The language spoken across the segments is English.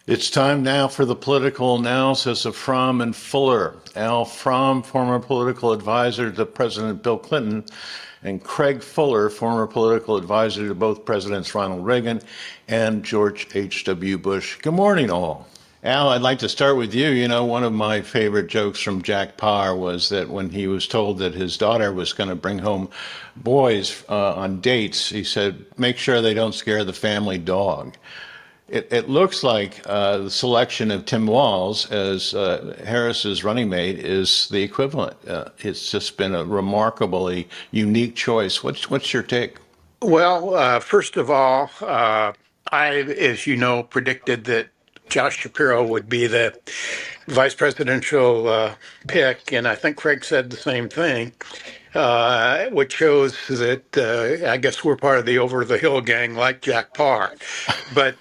It's time now for the political analysis of Fromm and Fuller. Al Fromm, former political advisor to President Bill Clinton, and Craig Fuller, former political advisor to both Presidents Ronald Reagan and George H.W. Bush. Good morning, all. Al, I'd like to start with you. You know, one of my favorite jokes from Jack Paar was that when he was told that his daughter was going to bring home boys on dates, he said, make sure they don't scare the family dog. It looks like the selection of Tim Walz as Harris's running mate is the equivalent. It's just been a remarkably unique choice. What's your take? Well, first of all, as you know, predicted that Josh Shapiro would be the vice presidential pick, and I think Craig said the same thing, which shows that I guess we're part of the over the hill gang, like Jack Parr. But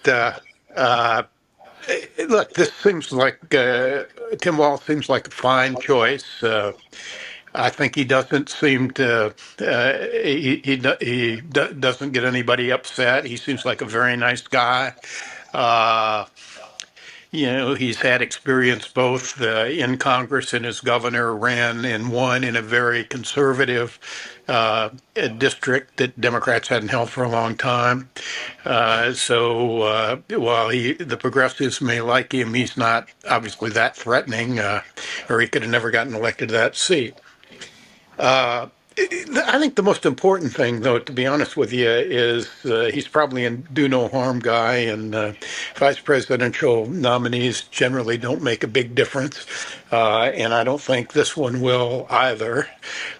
look, this seems like Tim Walz seems like a fine choice. I think he doesn't seem to doesn't get anybody upset. He seems like a very nice guy. Uh, he's had experience both in Congress and as governor, ran and won in a very conservative district that Democrats hadn't held for a long time. So while the progressives may like him, he's not obviously that threatening, or he could have never gotten elected to that seat. I think the most important thing, though, to be honest with you, is he's probably a do no harm guy, and vice presidential nominees generally don't make a big difference, and I don't think this one will either.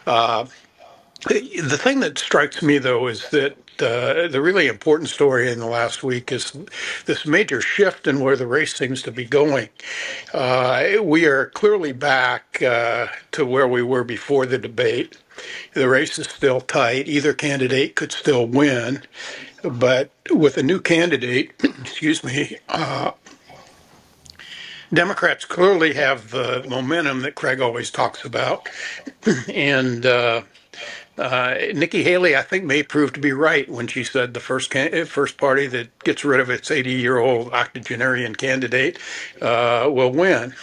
The thing that strikes me, though, is that the really important story in the last week is this major shift in where the race seems to be going. We are clearly back to where we were before the debate. The race is still tight. Either candidate could still win. But with a new candidate, excuse me, Democrats clearly have the momentum that Craig always talks about. And Nikki Haley, I think, may prove to be right when she said the first party that gets rid of its 80-year-old octogenarian candidate will win.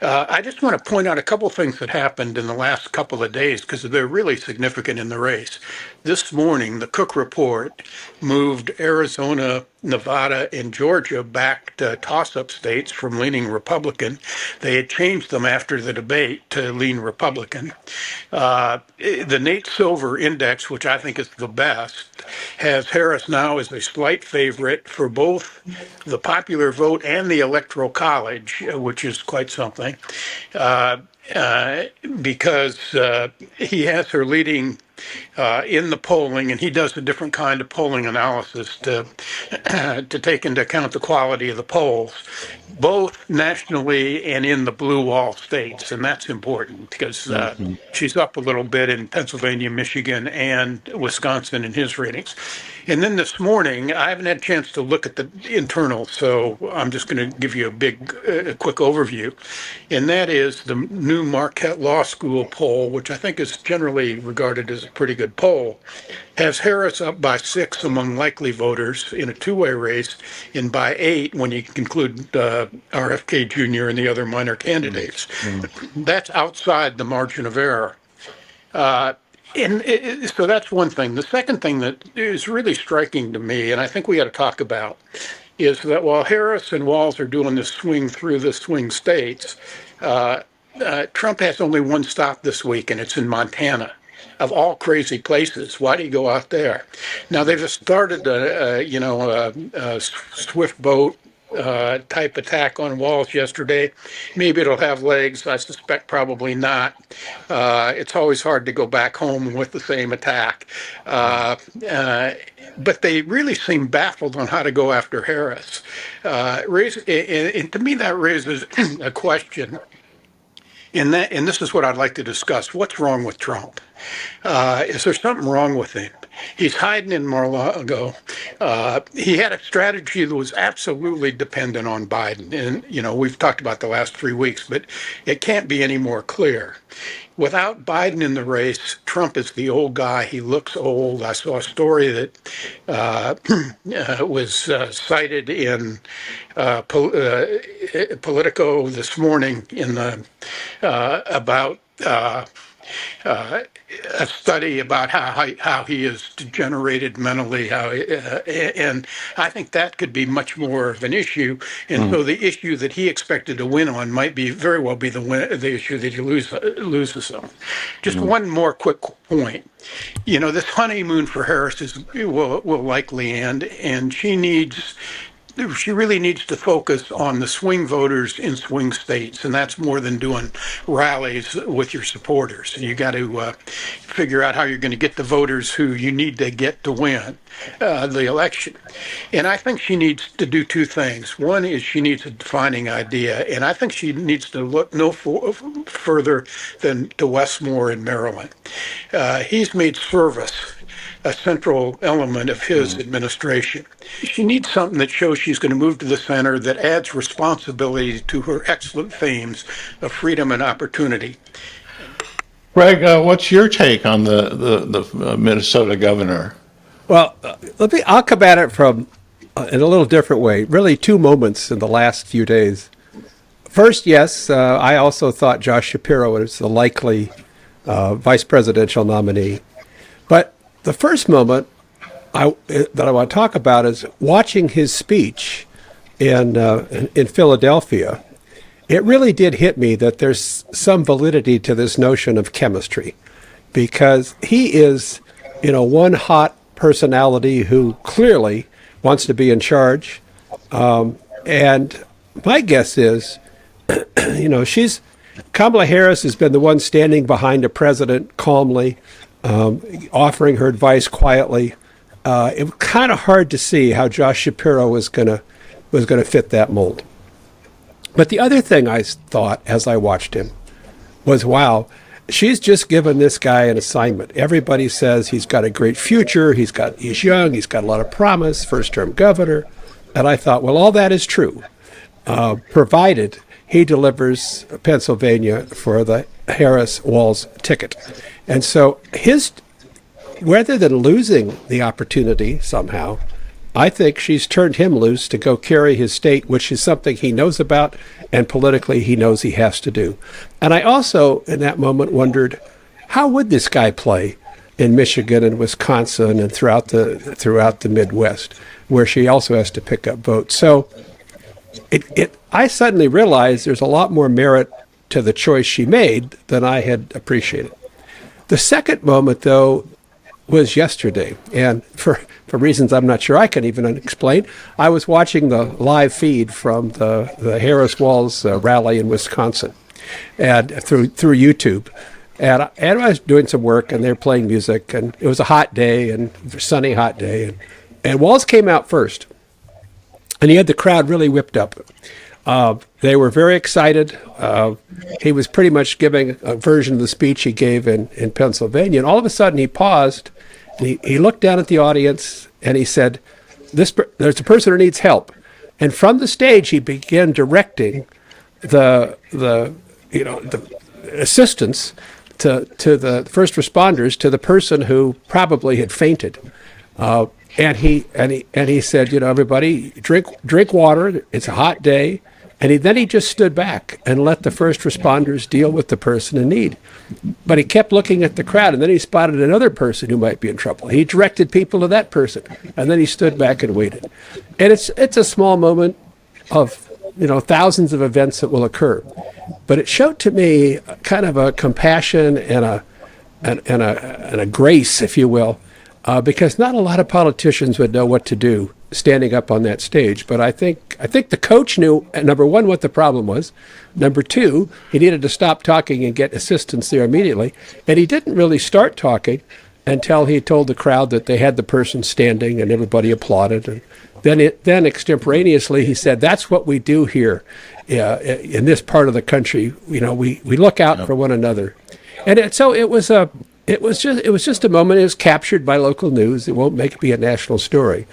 I just want to point out a couple things that happened in the last couple of days because they're really significant in the race. This morning, the Cook Report moved Arizona, Nevada, and Georgia back to toss-up states from leaning Republican. They had changed them after the debate to lean Republican. The Nate Silver Index, which I think is the best, has Harris now as a slight favorite for both the popular vote and the Electoral College, which is quite something, because he has her leading in the polling, and he does a different kind of polling analysis to to take into account the quality of the polls, both nationally and in the blue wall states, and that's important because she's up a little bit in Pennsylvania, Michigan, and Wisconsin in his ratings. And then this morning, I haven't had a chance to look at the internal, so I'm just going to give you a quick overview. And that is the new Marquette Law School poll, which I think is generally regarded as a pretty good poll, has Harris up by 6 among likely voters in a two-way race, and by 8 when you include RFK Jr. and the other minor candidates. That's outside the margin of error. So that's one thing. The second thing that is really striking to me, and I think we got to talk about, is that while Harris and Walz are doing this swing through the swing states, Trump has only one stop this week, and it's in Montana. Of all crazy places, why do you go out there? Now they've started a swift boat type attack on Walz yesterday. Maybe it'll have legs. I suspect probably not. It's always hard to go back home with the same attack. But they really seem baffled on how to go after Harris. And to me, that raises a question. And this is what I'd like to discuss. What's wrong with Trump? Is there something wrong with him? He's hiding in Mar-a-Lago. He had a strategy that was absolutely dependent on Biden. And, we've talked about the last 3 weeks, but it can't be any more clear. Without Biden in the race, Trump is the old guy. He looks old. I saw a story that was cited in Politico this morning in the about a study about how he is degenerated mentally, and I think that could be much more of an issue. And so the issue that he expected to win on might be very well be the issue that he loses on. Just one more quick point. This honeymoon for Harris will likely end, and she really needs to focus on the swing voters in swing states, and that's more than doing rallies with your supporters. You got to figure out how you're going to get the voters who you need to get to win the election. And I think she needs to do two things. One is she needs a defining idea, and I think she needs to look no further than to Westmore in Maryland. He's made service a central element of his administration. She needs something that shows she's going to move to the center, that adds responsibility to her excellent themes of freedom and opportunity. Greg, what's your take on the Minnesota governor? Well, I'll come at it from in a little different way. Really, two moments in the last few days. First, yes, I also thought Josh Shapiro was the likely vice presidential nominee. But the first moment that I want to talk about is watching his speech in Philadelphia. It really did hit me that there's some validity to this notion of chemistry, because he is, one hot personality who clearly wants to be in charge. And my guess is, Kamala Harris has been the one standing behind a president calmly, offering her advice quietly. It was kind of hard to see how Josh Shapiro was gonna fit that mold. But the other thing I thought as I watched him was, wow, she's just given this guy an assignment. Everybody says he's got a great future. He's young. He's got a lot of promise. First-term governor. And I thought, well, all that is true, provided he delivers Pennsylvania for the Harris-Walz ticket. And so rather than losing the opportunity somehow, I think she's turned him loose to go carry his state, which is something he knows about, and politically he knows he has to do. And I also, in that moment, wondered, how would this guy play in Michigan and Wisconsin and throughout the Midwest, where she also has to pick up votes? So I suddenly realized there's a lot more merit to the choice she made than I had appreciated. The second moment, though, was yesterday, and for reasons I'm not sure I can even explain, I was watching the live feed from the Harris-Walz rally in Wisconsin, and through YouTube, and I was doing some work, and they were playing music, and it was a hot day, and a sunny hot day, and Walz came out first, and he had the crowd really whipped up. They were very excited. He was pretty much giving a version of the speech he gave in Pennsylvania. And all of a sudden he paused, and he looked down at the audience, and he said, there's a person who needs help. And from the stage, he began directing the assistance to the first responders to the person who probably had fainted. And he said, everybody drink water. It's a hot day. And then he just stood back and let the first responders deal with the person in need. But he kept looking at the crowd, and then he spotted another person who might be in trouble. He directed people to that person, and then he stood back and waited. And it's a small moment of thousands of events that will occur, but it showed to me kind of a compassion and a grace, if you will, because not a lot of politicians would know what to do standing up on that stage. But I think the coach knew, number one, what the problem was. Number two, he needed to stop talking and get assistance there immediately. And he didn't really start talking until he told the crowd that they had the person standing, and everybody applauded. And then extemporaneously he said, that's what we do here in this part of the country. We look out for one another. And so it was It was just a moment. It was captured by local news. It won't make it be a national story.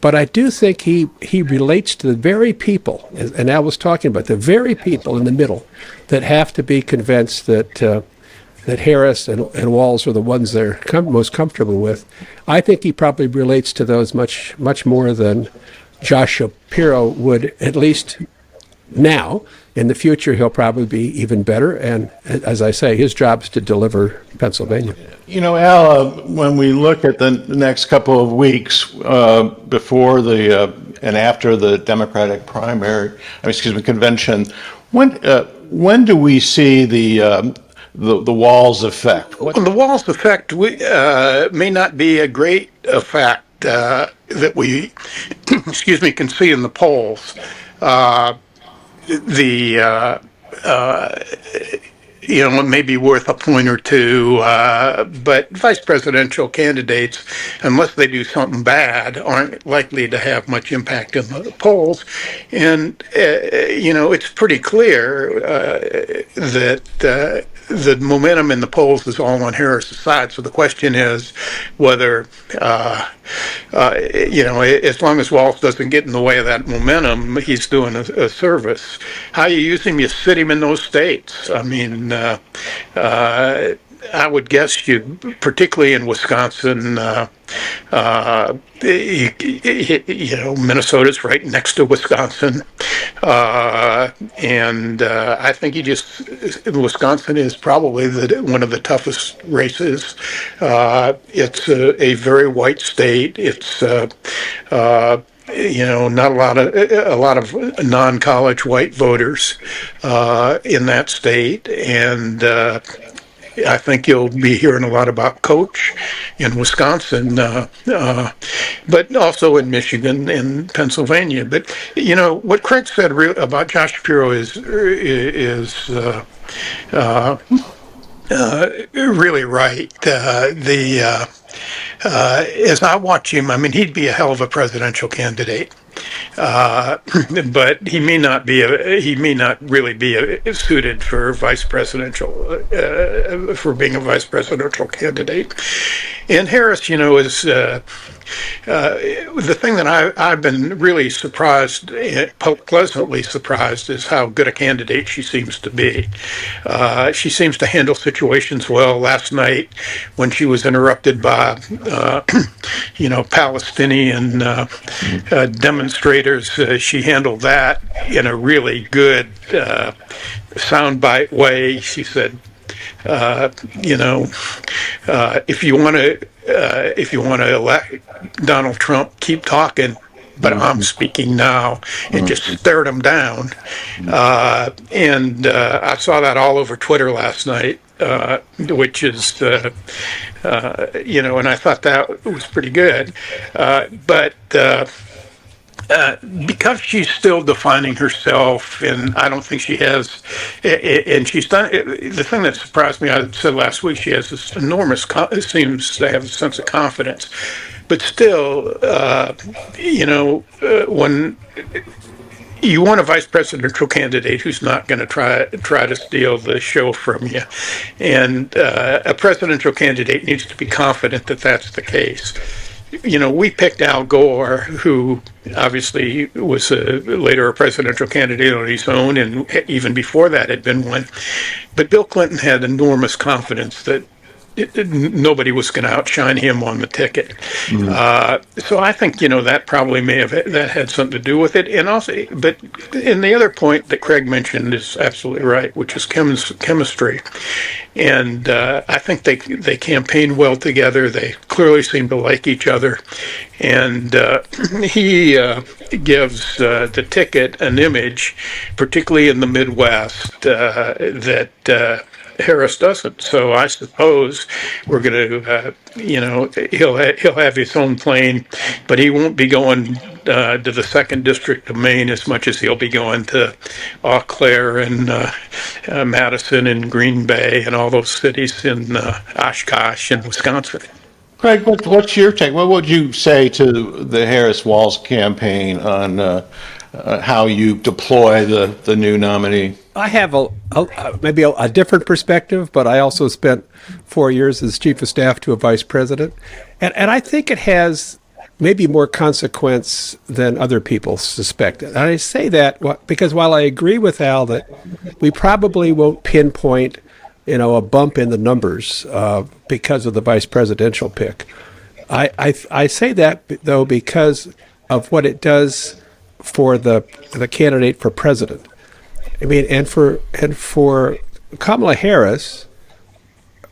But I do think he relates to the very people, and Al was talking about the very people in the middle that have to be convinced that Harris and Walz are the ones they're most comfortable with. I think he probably relates to those much more than Josh Shapiro would, at least now. In the future, he'll probably be even better. And as I say, his job is to deliver Pennsylvania. You know, Al, when we look at the next couple of weeks before and after the Democratic convention, when do we see the Walz effect? The Walz effect may not be a great effect that we, excuse me, can see in the polls. It may be worth a point or two, but vice presidential candidates, unless they do something bad, aren't likely to have much impact in the polls. And, it's pretty clear that the momentum in the polls is all on Harris's side. So the question is whether, as long as Walz doesn't get in the way of that momentum, he's doing a service. How you use him, you sit him in those states. I mean, I would guess you, particularly in Wisconsin, Minnesota's right next to Wisconsin, and I think Wisconsin is probably one of the toughest races. It's a very white state. It's not a lot of non-college white voters in that state, and I think you'll be hearing a lot about Coach in Wisconsin, but also in Michigan and Pennsylvania. But what Craig said about Josh Shapiro is really right. As I watch him, I mean, he'd be a hell of a presidential candidate. But he may not really be suited for for being a vice presidential candidate. And Harris, is the thing that I've been really pleasantly surprised, is how good a candidate she seems to be. She seems to handle situations well. Last night, when she was interrupted by, Palestinian demonstrators, she handled that in a really good soundbite way. She said, if you want to elect Donald Trump, keep talking, but I'm speaking now, and just stared him down. And I saw that all over Twitter last night, which is, and I thought that was pretty good. But because she's still defining herself, and I don't think she has, and she's done, the thing that surprised me, I said last week, she has this enormous, seems to have a sense of confidence, but still, when you want a vice presidential candidate who's not going to try to steal the show from you, and a presidential candidate needs to be confident that that's the case. We picked Al Gore, who obviously was later a presidential candidate on his own, and even before that had been one. But Bill Clinton had enormous confidence that nobody was going to outshine him on the ticket. So I think, that probably that had something to do with it. And also, and the other point that Craig mentioned is absolutely right, which is chemistry. And I think they campaigned well together. They clearly seem to like each other. And he gives the ticket an image, particularly in the Midwest, that Harris doesn't. So I suppose we're going to, he'll have his own plane, but he won't be going to the 2nd District of Maine as much as he'll be going to Eau Claire and Madison and Green Bay and all those cities in Oshkosh and Wisconsin. Craig, what's your take? What would you say to the Harris-Walz campaign on how you deploy the new nominee? I have maybe a different perspective, but I also spent 4 years as chief of staff to a vice president, and I think it has maybe more consequence than other people suspect. And I say that because while I agree with Al that we probably won't pinpoint, a bump in the numbers because of the vice presidential pick, I say that though because of what it does for the candidate for president. I mean, and for Kamala Harris,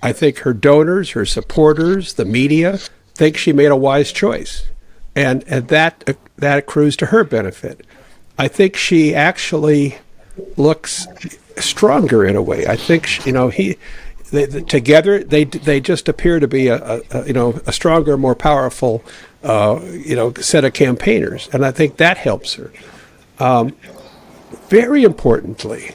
I think her donors, her supporters, the media think she made a wise choice, and that accrues to her benefit. I think she actually looks stronger in a way. I think together they just appear to be a stronger, more powerful set of campaigners, and I think that helps her. Very importantly,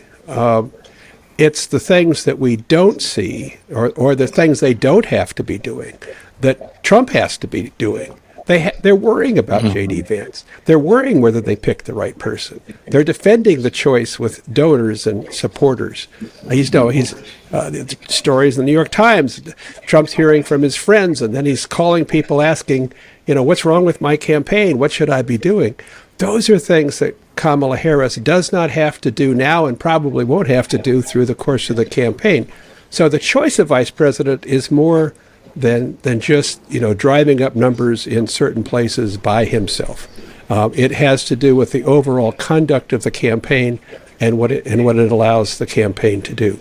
it's the things that we don't see, or the things they don't have to be doing, that Trump has to be doing. They're worrying about J.D. Vance. They're worrying whether they pick the right person. They're defending the choice with donors and supporters. He's stories in the New York Times. Trump's hearing from his friends, and then he's calling people asking, what's wrong with my campaign? What should I be doing? Those are things that Kamala Harris does not have to do now and probably won't have to do through the course of the campaign. So the choice of vice president is more than just driving up numbers in certain places by himself. It has to do with the overall conduct of the campaign and what it allows the campaign to do.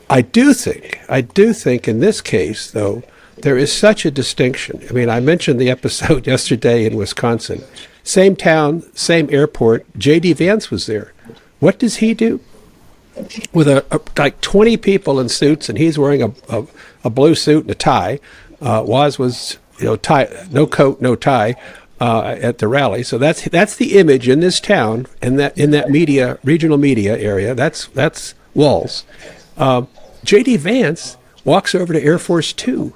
I do think in this case, though, there is such a distinction. I mean, I mentioned the episode yesterday in Wisconsin. Same town, same airport. J.D. Vance was there. What does he do? With like 20 people in suits, and he's wearing a blue suit and a tie. Walz was tie, no coat, no tie at the rally. So that's the image in this town and in that media regional media area. That's Walz. J.D. Vance walks over to Air Force Two,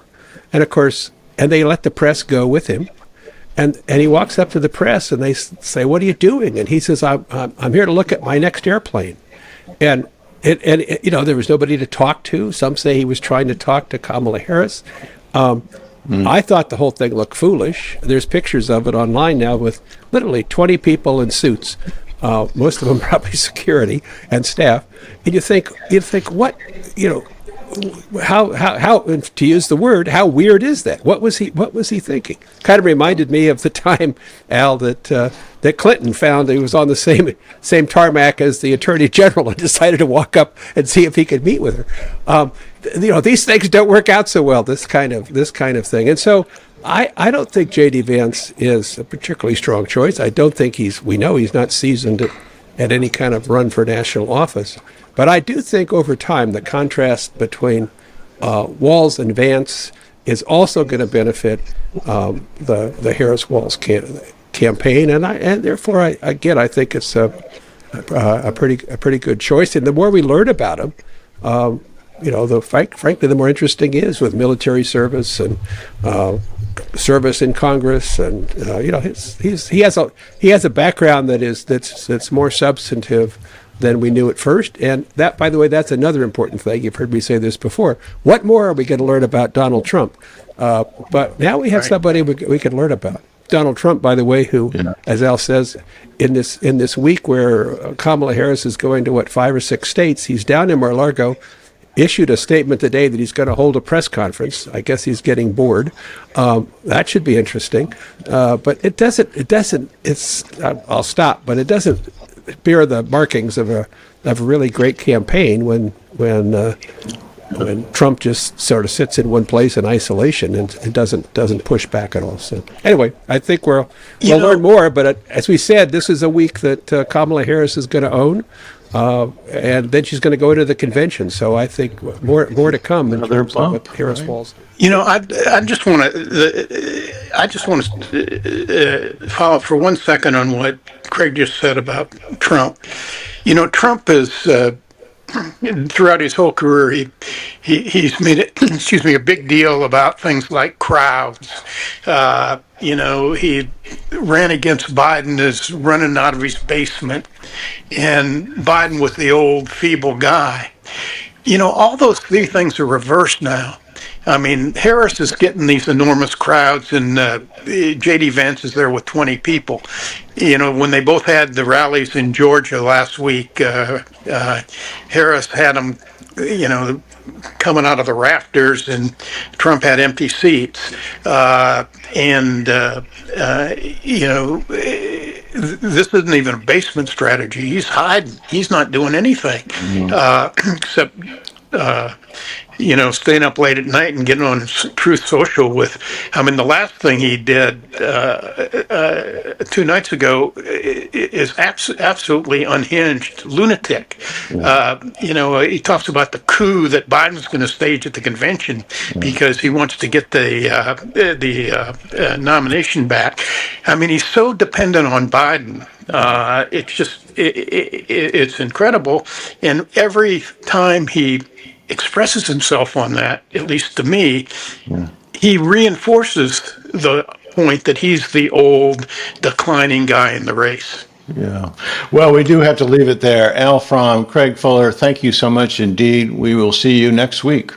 and of course, and they let the press go with him. And he walks up to the press, and they say, "What are you doing?" And he says, "I'm here to look at my next airplane." And there was nobody to talk to. Some say he was trying to talk to Kamala Harris. I thought the whole thing looked foolish. There's pictures of it online now with literally 20 people in suits, most of them probably security and staff. And you think what, how to use the word, how weird is that? What was he thinking? Kind of reminded me of the time, Al, that Clinton found he was on the same tarmac as the Attorney General and decided to walk up and see if he could meet with her. These things don't work out so well. This kind of thing, and so I don't think J.D. Vance is a particularly strong choice. I don't think we know he's not seasoned at any kind of run for national office. But I do think over time the contrast between Walz and Vance is also going to benefit the Harris-Walz campaign, and therefore I think it's a pretty good choice. And the more we learn about him, frankly, the more interesting he is with military service and service in Congress, and he has a background that's more substantive than we knew at first. And that, by the way, that's another important thing. You've heard me say this before. What more are we going to learn about Donald Trump? But now we have somebody we can learn about. Donald Trump, by the way, who, as Al says, in this week where Kamala Harris is going to 5 or 6 states, he's down in Mar-a-Lago, issued a statement today that he's going to hold a press conference. I guess he's getting bored. That should be interesting. But it doesn't. I'll stop. But it doesn't bear the markings of a really great campaign when Trump just sort of sits in one place in isolation and doesn't push back at all. So anyway, I think we'll learn more. But as we said, this is a week that Kamala Harris is going to own, and then she's going to go to the convention. So I think more to come in terms of what Harris-Walz. I just want to follow up for 1 second on what Craig just said about Trump. Trump is throughout his whole career, he's made it, excuse me, a big deal about things like crowds. He ran against Biden as running out of his basement, and Biden was the old feeble guy. All those three things are reversed now. I mean, Harris is getting these enormous crowds, and J.D. Vance is there with 20 people. When they both had the rallies in Georgia last week, Harris had them, coming out of the rafters, and Trump had empty seats. This isn't even a basement strategy. He's hiding. He's not doing anything except staying up late at night and getting on Truth Social the last thing he did 2 nights ago is absolutely unhinged, lunatic. He talks about the coup that Biden's going to stage at the convention because he wants to get the nomination back. He's so dependent on Biden. It's incredible. And every time he expresses himself on that, at least to me, he reinforces the point that he's the old declining guy in the race. Yeah. Well, we do have to leave it there. Al Fromm, Craig Fuller, thank you so much indeed. We will see you next week.